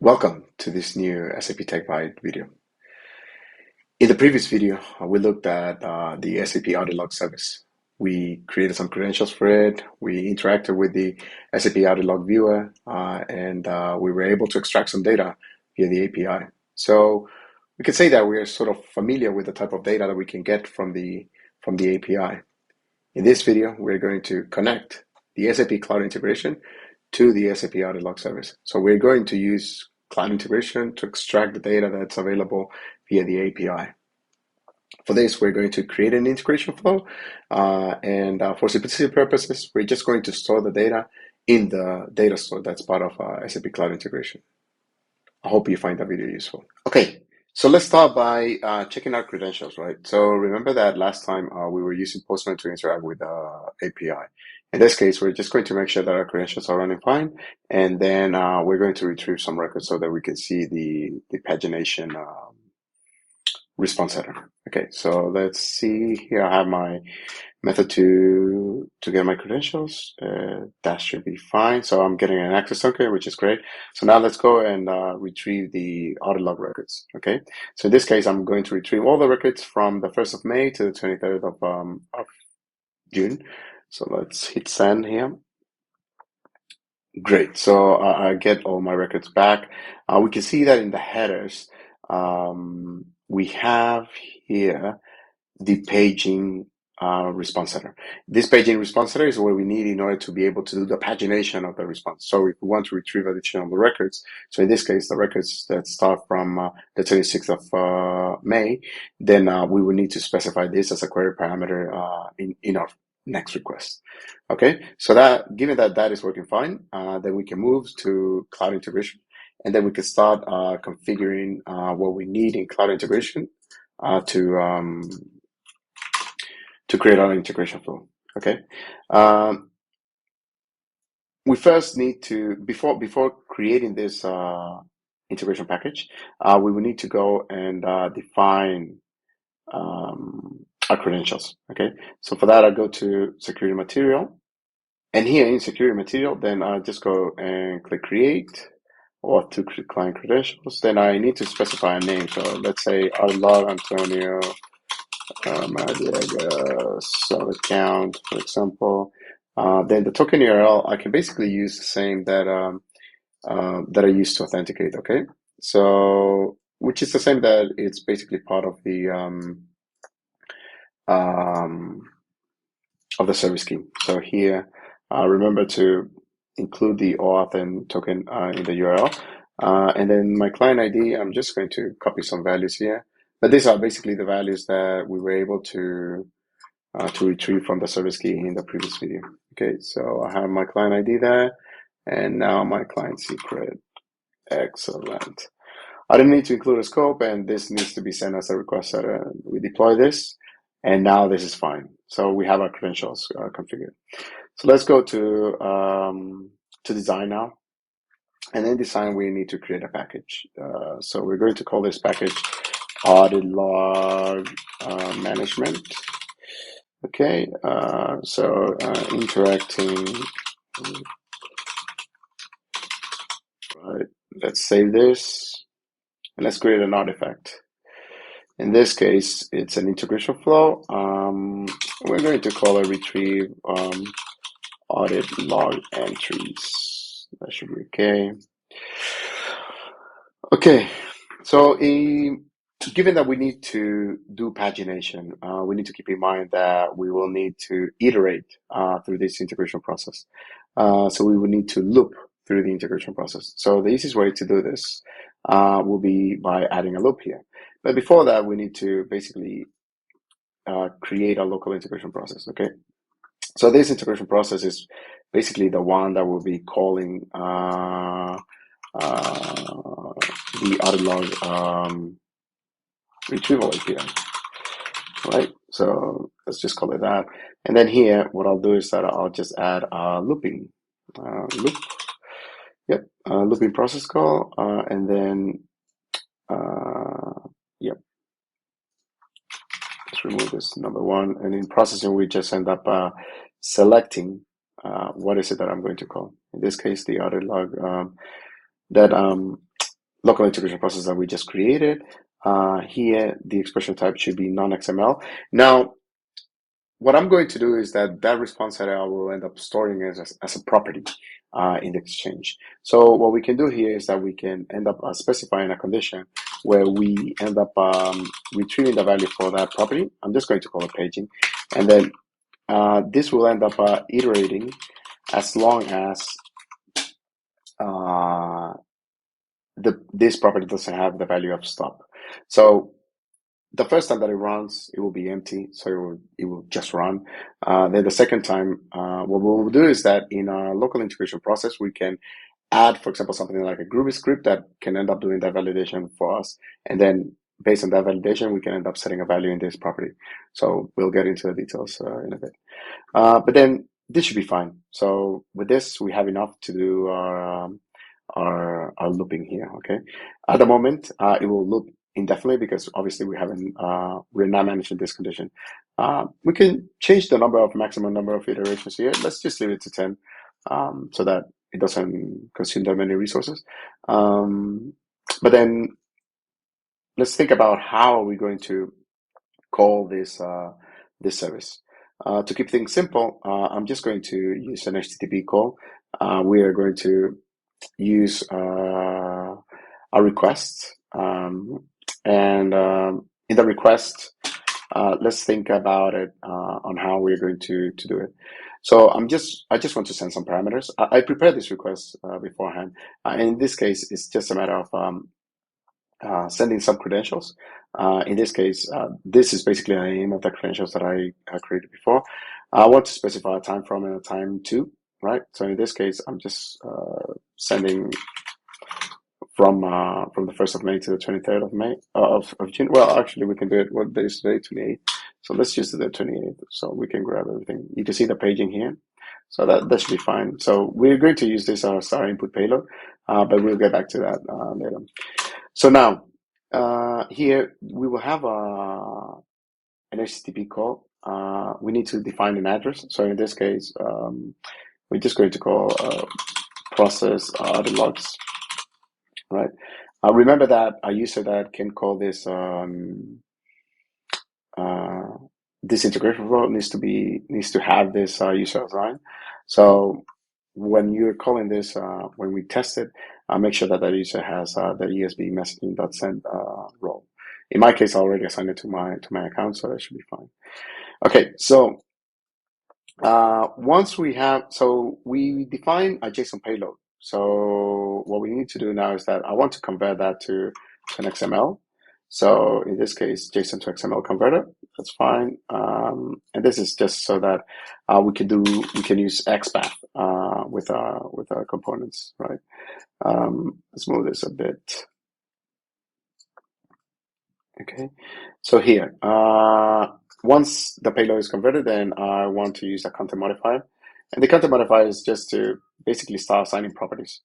Welcome to this new SAP Tech Bytes video. In the previous video, we looked at the SAP Audit Log Service. We created some credentials for it. We interacted with the SAP Audit Log Viewer, and we were able to extract some data via the API. So we could say that we are sort of familiar with the type of data that we can get from the API. In this video, we're going to connect the SAP Cloud Integration to the SAP Audit Log Service. So we're going to use Cloud Integration to extract the data that's available via the API. For this, we're going to create an integration flow, and for simplicity purposes, we're just going to store the data in the data store that's part of SAP Cloud Integration. I hope you find that video useful. Okay, so let's start by checking our credentials, right? So remember that last time we were using Postman to interact with the API. In this case, we're just going to make sure that our credentials are running fine, and then we're going to retrieve some records so that we can see the pagination response header. Okay, so let's see here. I have my method to get my credentials. That should be fine. So I'm getting an access token, which is great. So now let's go and retrieve the audit log records. Okay, so in this case, I'm going to retrieve all the records from the 1st of May to the 23rd of June. So let's hit send here. Great. So I get all my records back. We can see that in the headers, we have here the paging response header. This paging response header is what we need in order to be able to do the pagination of the response. So if we want to retrieve additional records, so in this case, the records that start from the 26th of May, then we will need to specify this as a query parameter in our next request. Okay, so that given that that is working fine, then we can move to Cloud Integration, and then we can start configuring what we need in Cloud Integration to create our integration flow. Okay, we first need to before creating this integration package, we will need to go and define our credentials. Okay, so for that, I go to Security Material, and here in Security Material, then I just go and click Create or to client credentials. Then I need to specify a name. So let's say Audit Log Antonio Madriaga sub account, for example. Then the token URL, I can basically use the same that I used to authenticate. Okay, so which is the same that it's basically part of the service key. So here, remember to include the OAuth and token in the URL. And then my client ID, I'm just going to copy some values here. But these are basically the values that we were able to retrieve from the service key in the previous video. Okay, so I have my client ID there, and now my client secret. Excellent. I don't need to include a scope, and this needs to be sent as a request header. We deploy this, and now this is fine. So we have our credentials configured. So let's go to design now. And in design, we need to create a package. So we're going to call this package Audit Log Management. Okay, so interacting. Right, let's save this, and let's create an artifact. In this case, it's an integration flow. We're going to call it retrieve audit log entries. That should be okay. Okay, so given that we need to do pagination, we need to keep in mind that we will need to iterate through this integration process. So we will need to loop through the integration process. So the easiest way to do this will be by adding a loop here. But before that, we need to basically create a local integration process, okay? So this integration process is basically the one that will be calling the Audit Log Retrieval API, right? So let's just call it that. And then here, what I'll do is that I'll just add a looping loop. Yep, looping process call, and then yep. Let's remove this number one. And in processing, we just end up selecting what is it that I'm going to call. In this case, the audit log that local integration process that we just created. Here, the expression type should be non-XML. Now, what I'm going to do is that response header I will end up storing as a property in the Exchange. So what we can do here is that we can end up specifying a condition where we end up retrieving the value for that property. I'm just going to call it paging. And then this will end up iterating as long as this property doesn't have the value of stop. So the first time that it runs, it will be empty, so it will just run. Then the second time, what we'll do is that in our local integration process, we can add, for example, something like a Groovy script that can end up doing that validation for us. And then based on that validation, we can end up setting a value in this property. So we'll get into the details in a bit. But then this should be fine. So with this, we have enough to do our looping here. Okay. At the moment, it will loop indefinitely because obviously we're not managing this condition. We can change the maximum number of iterations here. Let's just leave it to 10 so that it doesn't consume that many resources. But then let's think about how are we going to call this service. To keep things simple, I'm just going to use an HTTP call. We are going to use a request, and in the request, let's think about it on how we're going to do it. So I just want to send some parameters. I prepared this request beforehand. In this case, it's just a matter of sending some credentials. In this case, this is basically the name of the credentials that I created before. I want to specify a time from and a time to, right? So in this case, I'm just sending from the 1st of May to the 23rd of May of June. Well, actually, we can do it. What day is today? 28th. So let's just do the 28th. So we can grab everything. You can see the paging here. So that should be fine. So we're going to use this as our input payload, but we'll get back to that later. So now, here we will have an HTTP call. We need to define an address. So in this case, we're just going to call process audit logs, right? Remember that a user that can call this this integration flow needs to have this user assigned. So when you're calling this, when we test it, make sure that user has the ESB messaging.send role. In my case, I already assigned it to my account, so that should be fine. Okay, so we define a JSON payload. So what we need to do now is that I want to convert that to an XML. So in this case, JSON to XML converter. That's fine. And this is just so that we can use XPath with our components, right? Let's move this a bit. Okay, so here, once the payload is converted, then I want to use a content modifier. And the content modifier is just to basically start assigning properties,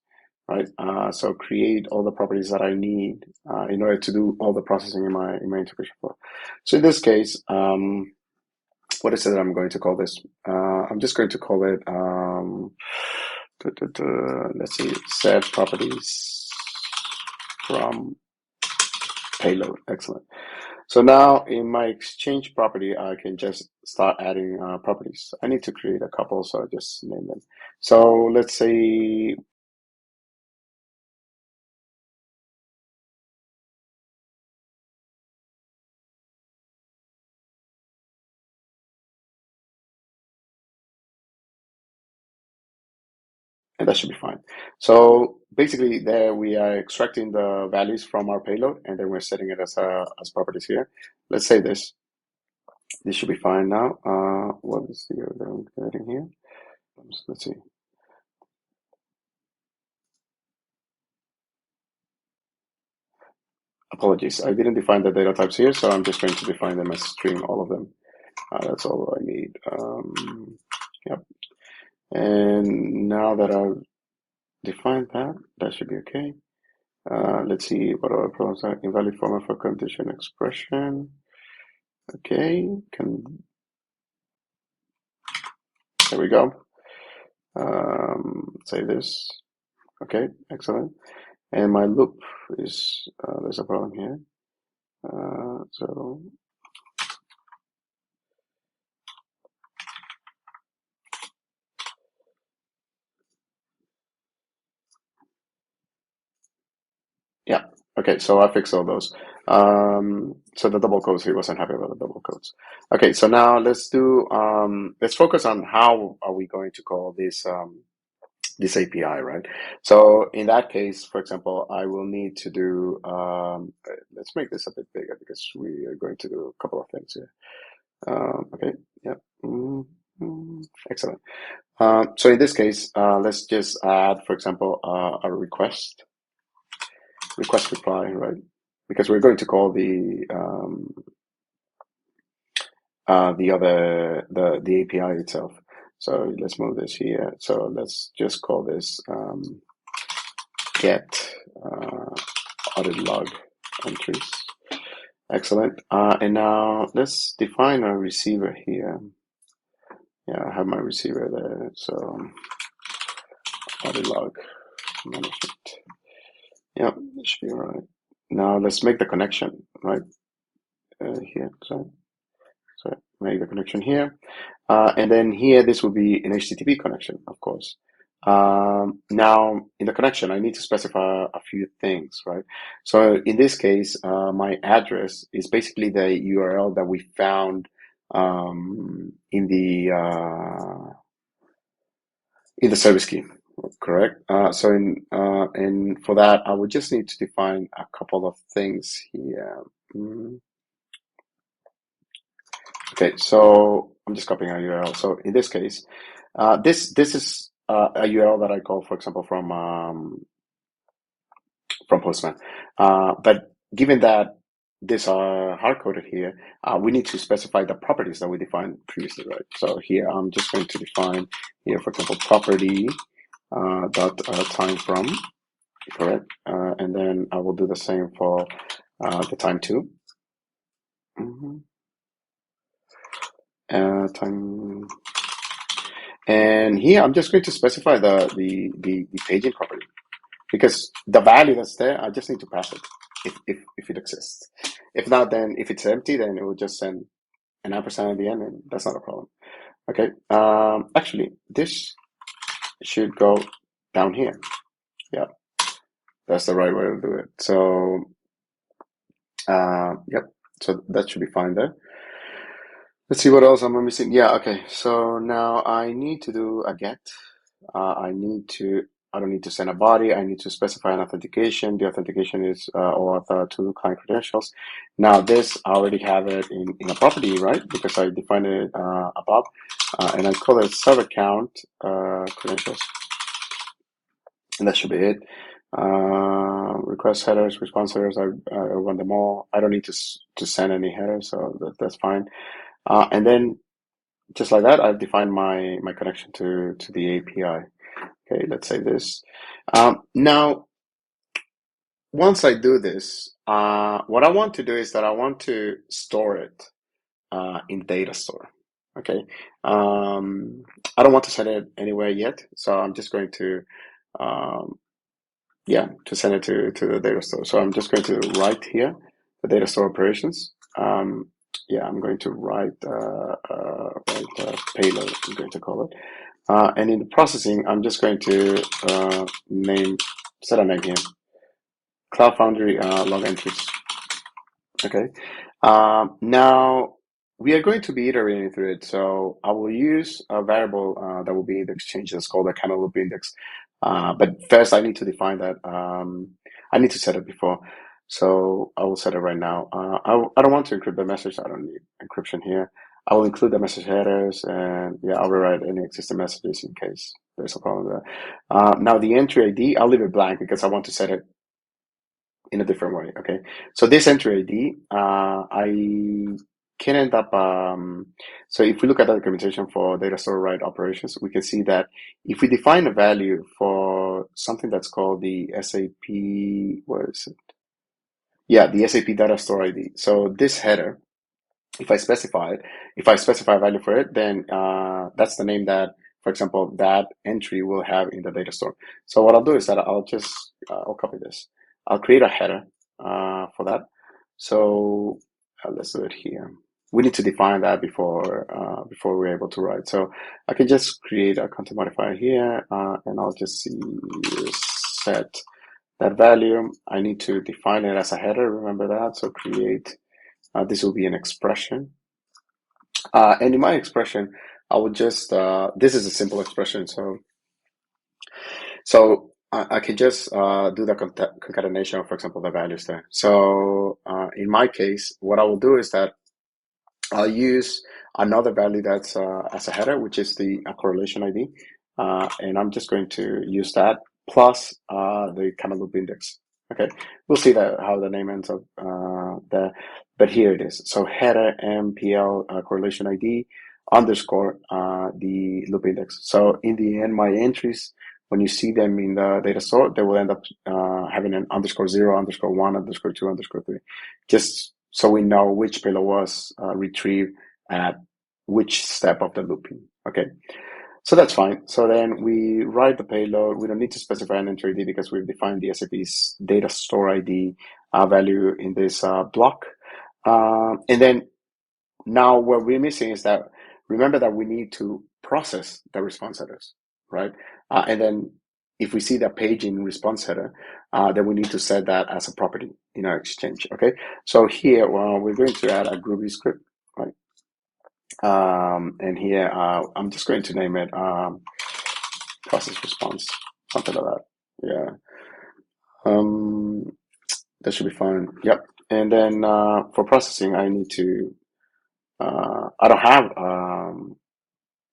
right? So create all the properties that I need in order to do all the processing in my integration flow. So in this case, what is it that I'm going to call this? I'm just going to call it, let's see, set properties from payload. Excellent. So now in my Exchange property, I can just start adding properties. I need to create a couple, so I just name them. So let's say and that should be fine. So basically there we are extracting the values from our payload and then we're setting it as properties here. Let's say this. This should be fine now. What is the other I'm getting here? Let's see. Apologies, I didn't define the data types here, so I'm just going to define them as string, all of them. That's all I need. Yep. And now that I've defined that, that should be okay. Let's see what other problems are. Invalid format for condition expression. Okay, there we go. Say this. Okay, excellent. And my loop is, there's a problem here. So yeah, okay, so I fixed all those. So the double quotes, he wasn't happy about the double quotes. Okay, so now let's focus on how are we going to call this API, right? So in that case, for example, I will need to do, let's make this a bit bigger because we are going to do a couple of things here. Okay, yeah, excellent. So in this case, let's just add, for example, a request reply, right? Because we're going to call the API itself. So let's move this here. So let's just call this get audit log entries. Excellent. And now let's define our receiver here. Yeah, I have my receiver there. So audit log management. Yeah, that should be all right. Now let's make the connection right here. So make the connection here. And then here, this will be an HTTP connection, of course. Now, in the connection, I need to specify a few things, right? So in this case, my address is basically the URL that we found in the service key, correct? And for that, I would just need to define a couple of things here. Okay, so I'm just copying a URL. So in this case, this is a URL that I call, for example, from Postman. But given that these are hard coded here, we need to specify the properties that we defined previously, right? So here I'm just going to define here, for example, property dot time from, correct? And then I will do the same for the time to. Time. And here I'm just going to specify the paging property because the value that's there, I just need to pass it if it exists. If not, then if it's empty, then it will just send an ampersand at the end, and that's not a problem. Okay. Actually, this should go down here. Yeah, that's the right way to do it. So, yep. So that should be fine there. Let's see what else I'm missing. Yeah, okay. So now I need to do a get. I don't need to send a body. I need to specify an authentication. The authentication is auth to client credentials. Now this, I already have it in a property, right? Because I defined it above, and I call it server count credentials, and that should be it. Request headers, response headers, I run them all. I don't need to send any headers, so that's fine. And then just like that, I've defined my connection to the API. Okay, let's say this. Now, once I do this, what I want to do is that I want to store it in data store. Okay, I don't want to send it anywhere yet, so I'm just going to, to send it to the data store. So I'm just going to write here the data store operations. I'm going to write payload. I'm going to call it. And in the processing, I'm just going to set a name here, Cloud Foundry log entries. Okay. Now we are going to be iterating through it. So I will use a variable that will be index change that's called a camel loop index. But first I need to define that. I need to set it before. So I will set it right now. I don't want to encrypt the message. I don't need encryption here. I will include the message headers and I'll rewrite any existing messages in case there's a problem there. Now the entry ID, I'll leave it blank because I want to set it in a different way. Okay. So this entry ID, I can end up, so if we look at the documentation for data store write operations, we can see that if we define a value for something that's called the SAP, what is it? Yeah, the SAP data store ID. So this header, if I specify a value for it, then that's the name that, for example, that entry will have in the data store. So what I'll do is that I'll just I'll copy this. I'll create a header for that. So let's do it here. We need to define that before we're able to write. So I can just create a content modifier here, and I'll just set that value. I need to define it as a header. Remember that. So create. This will be an expression. And in my expression, I will just, this is a simple expression. So I can just do the concatenation of, for example, the values there. So in my case, what I will do is that I'll use another value that's as a header, which is the correlation ID. And I'm just going to use that plus the kind of loop index. Okay, we'll see that how the name ends up there, but here it is. So header MPL correlation ID underscore the loop index. So in the end, my entries, when you see them in the data store, they will end up having an underscore 0, underscore 1, underscore 2, underscore 3, just so we know which payload was retrieved at which step of the looping. Okay. So that's fine. So then we write the payload. We don't need to specify an entry ID because we've defined the SAP's data store ID value in this block. And then now what we're missing is that, remember that we need to process the response headers, right? And then if we see the paging response header, then we need to set that as a property in our exchange, okay? So here, we're going to add a Groovy script, right? And here, I'm just going to name it process response, something like that. Yeah. That should be fine. Yep. And then for processing, I need to, I don't have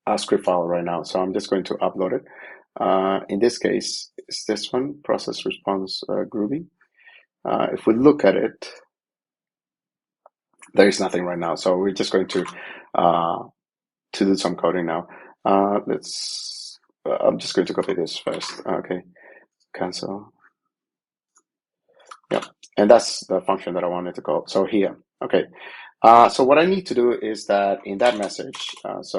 a script file right now, so I'm just going to upload it. In this case, it's this one, process response Groovy. If we look at it, there is nothing right now, so we're just going to do some coding now. I'm just going to copy this first. Okay, cancel. Yeah, and that's the function that I wanted to call. So here, okay. So what I need to do is that in that message, let's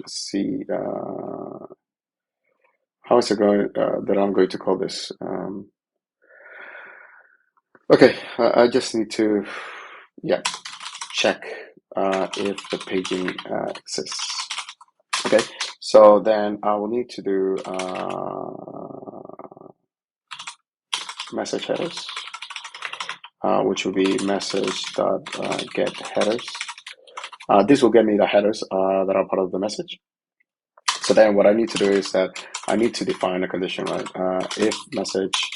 see, how is it going that I'm going to call this? Okay, I just need to, yeah, check if the paging exists. Okay, so then I will need to do message headers, which will be message.get headers. This will get me the headers that are part of the message. So then what I need to do is that I need to define a condition, right? If message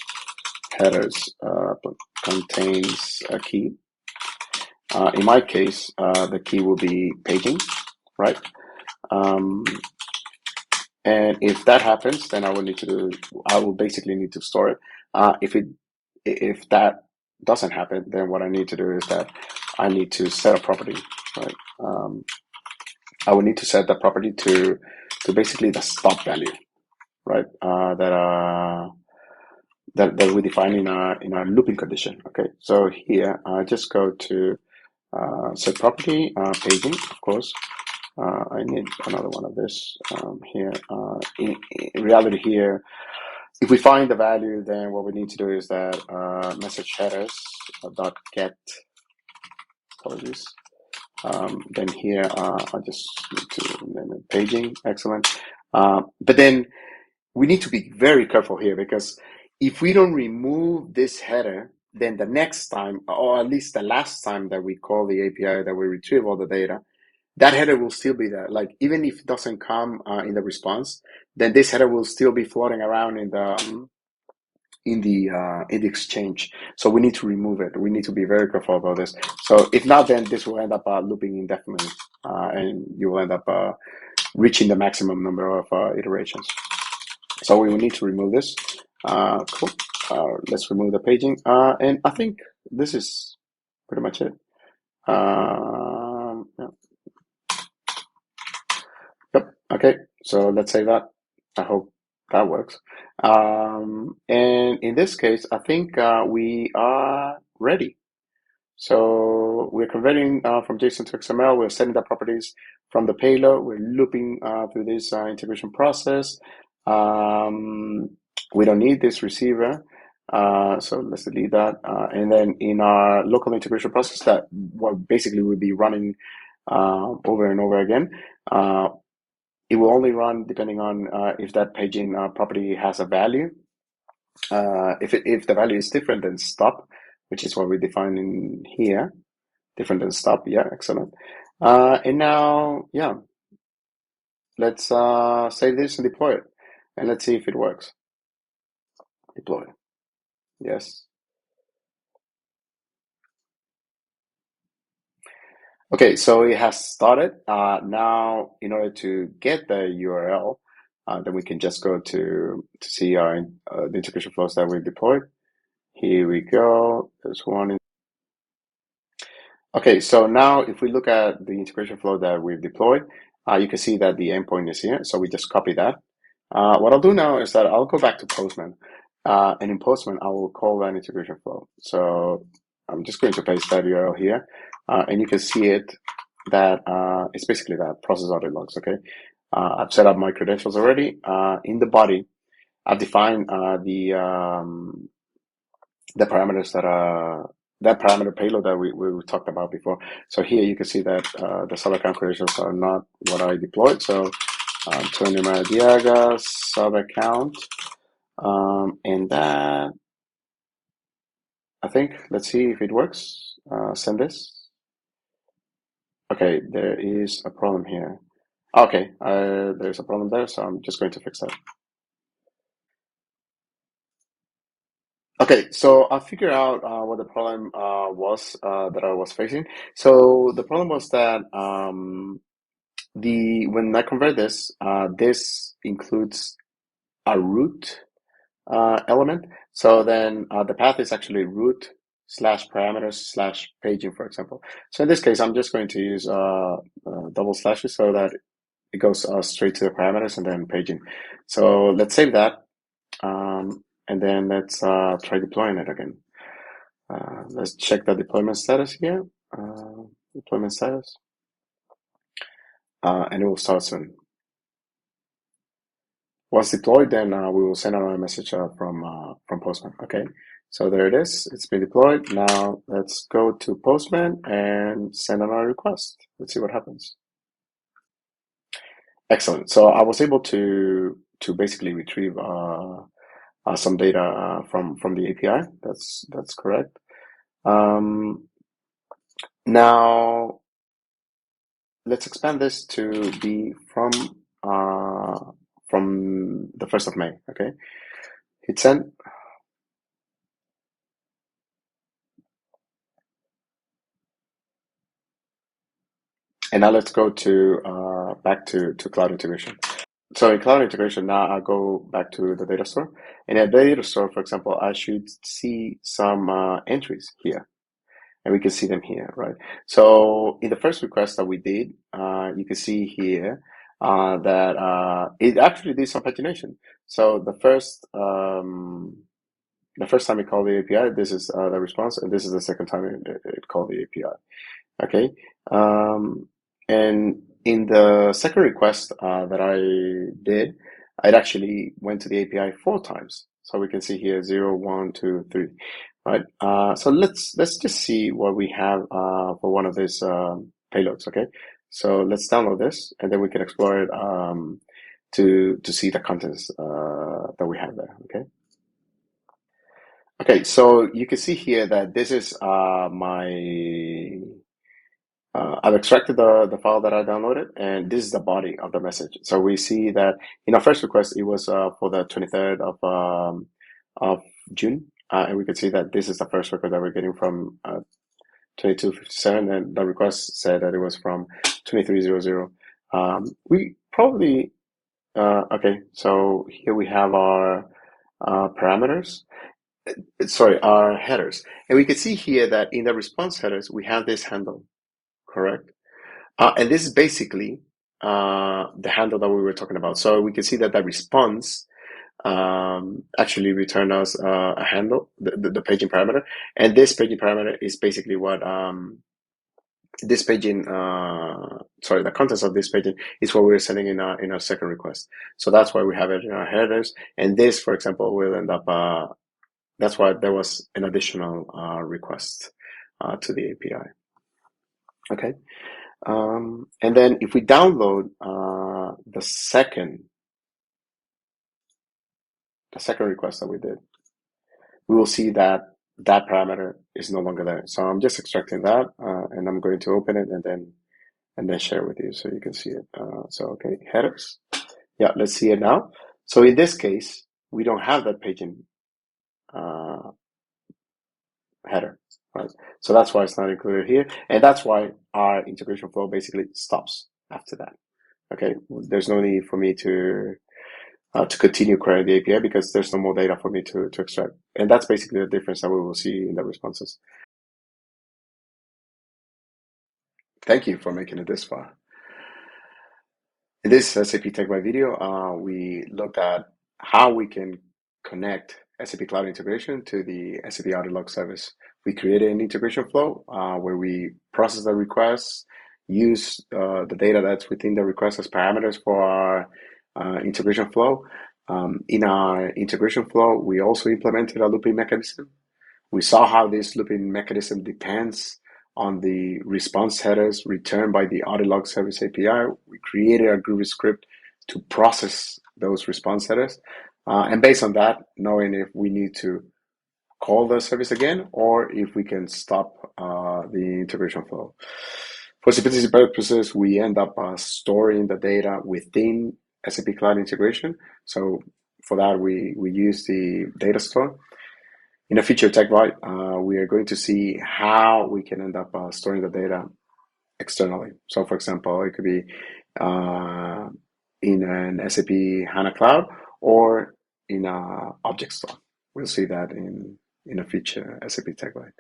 headers contains a key, in my case, the key will be paging, right? And if that happens, then I will basically need to store it. If that doesn't happen, then what I need to do is that I need to set a property, right? I will need to set the property to basically the stop value, right? That we define in our looping condition. Okay, so here I just go to set property paging, of course. I need another one of this here. In reality here, if we find the value, then what we need to do is that message headers dot get, apologies. Then here I just need to name it paging, excellent. But then we need to be very careful here, because if we don't remove this header, then the next time, or at least the last time that we call the API that we retrieve all the data, that header will still be there. Like, even if it doesn't come in the response, then this header will still be floating around in the exchange. So we need to remove it. We need to be very careful about this. So if not, then this will end up looping indefinitely, and you will end up reaching the maximum number of iterations. So we will need to remove this. Cool. Let's remove the paging. And I think this is pretty much it. Yeah. Yep. Okay. So let's save that. I hope that works. And in this case, I think we are ready. So we're converting from JSON to XML. We're setting the properties from the payload. We're looping through this integration process. We don't need this receiver. So let's delete that. And then in our local integration process that what basically will be running over and over again, it will only run depending on if that paging property has a value. If the value is different than stop, which is what we define in here, different than stop. Yeah, excellent. And now, yeah, let's save this and deploy it. And let's see if it works. Deploy. Yes. Okay, so it has started. Now, in order to get the URL, then we can just go to see our the integration flows that we've deployed. Here we go. There's one. Okay, so now if we look at the integration flow that we've deployed, you can see that the endpoint is here. So we just copy that. What I'll do now is that I'll go back to Postman. And in Postman, I will call that integration flow. So I'm just going to paste that URL here. And you can see it that it's basically that process audit logs. Okay, I've set up my credentials already. In the body, I've defined the parameters that parameter payload that we talked about before. So here you can see that the sub account credentials are not what I deployed. So Antonio Maradiaga sub account, and that I think let's see if it works. Send this. Okay, there is a problem here. Okay, there's a problem there, so I'm just going to fix that. Okay, so I figured out what the problem was that I was facing. So the problem was that when I convert this, this includes a root element. So then the path is actually root slash parameters slash paging, for example. So in this case, I'm just going to use double slashes so that it goes straight to the parameters and then paging. So let's save that. And then let's try deploying it again. Let's check the deployment status here. Deployment status. And it will start soon. Once deployed, then we will send another message from Postman. Okay, so there it is. It's been deployed. Now let's go to Postman and send another request. Let's see what happens. Excellent. So I was able to basically retrieve some data from the API. That's correct. Now let's expand this to be from the 1st of May. Okay, hit send. And now let's go to back to Cloud Integration. So in Cloud Integration, now I'll go back to the data store. And at the data store, for example, I should see some entries here. And we can see them here, right? So in the first request that we did, you can see here that it actually did some pagination. So the first time it called the API, this is the response, and this is the second time it called the API. Okay, and in the second request that I did, it actually went to the API 4 times. So we can see here 0, 1, 2, 3. Right. So let's just see what we have for one of these payloads. Okay. So let's download this, and then we can explore it to see the contents that we have there. Okay. Okay. So you can see here that this is I've extracted the file that I downloaded, and this is the body of the message. So we see that in our first request, it was for the 23rd of June. And we can see that this is the first record that we're getting from 2257, and the request said that it was from 2300. We probably, okay, so here we have our parameters, sorry, our headers. And we can see here that in the response headers, we have this handle, correct? And this is basically the handle that we were talking about. So we can see that the response actually return us a handle, the paging parameter, and this paging parameter is basically what this paging, sorry, the contents of this paging is what we're sending in our second request. So that's why we have it in our headers. And this, for example, will end up, that's why there was an additional request to the API. Okay. And then if we download the second request that we did, we will see that that parameter is no longer there. So I'm just extracting that, and I'm going to open it and then share with you so you can see it. So okay, headers. Yeah, let's see it now. So in this case, we don't have that paging header, right? So that's why it's not included here, and that's why our integration flow basically stops after that. Okay, there's no need for me to continue querying the API because there's no more data for me to extract, and that's basically the difference that we will see in the responses. Thank you for making it this far. In this SAP Tech Bytes video, we looked at how we can connect SAP Cloud Integration to the SAP Audit Log Service. We created an integration flow where we process the requests, use the data that's within the request as parameters for our integration flow. In our integration flow, we also implemented a looping mechanism. We saw how this looping mechanism depends on the response headers returned by the Audit Log Service API. We created a Groovy script to process those response headers. And based on that, knowing if we need to call the service again or if we can stop the integration flow. For simplicity purposes, we end up storing the data within SAP Cloud Integration. So for that, we use the data store. In a feature Tech Bytes, we are going to see how we can end up storing the data externally. So for example, it could be in an SAP HANA Cloud or in an object store. We'll see that in a feature SAP Tech Bytes.